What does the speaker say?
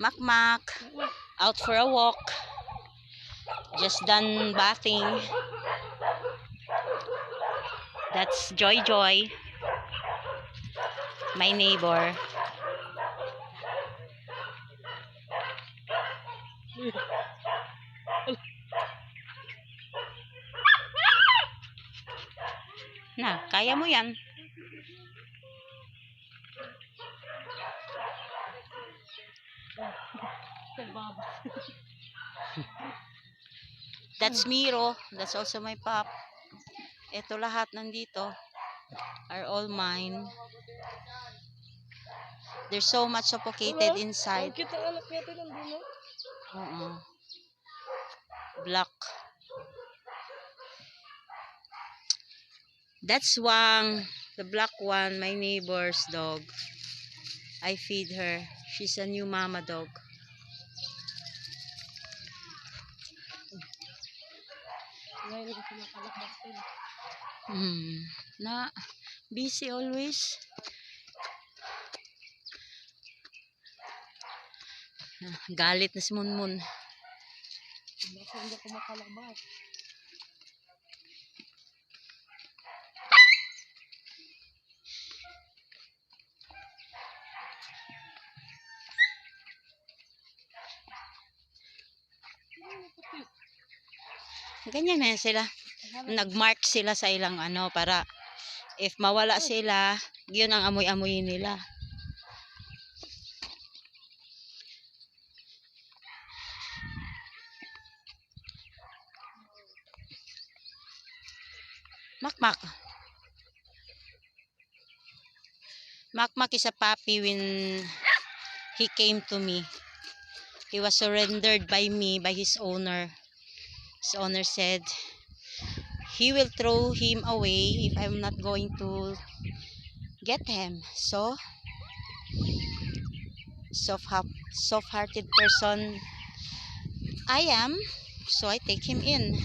Makmak, out for a walk. Just done bathing. That's Joy Joy, my neighbor. Na, kaya mo yan. That's Miro. That's also my pup. Ito lahat nandito are all mine. They're so much suffocated inside. Kita anak natin nandun, no? Black. That's Wang, the black one, my neighbor's dog. I feed her. She's a new mama dog. Ngayon ko sila kalakbas din. Na, busy always. Galit na si Munmun. Basta hindi ako makalakbas. Ganyan na sila. Nagmark sila sa ilang ano para if mawala sila, yun ang amoy-amoy nila. Makmak. Makmak is a puppy when he came to me. He was surrendered by me, by his owner. His owner said he will throw him away if I'm not going to get him. So, soft-hearted person I am, so I take him in.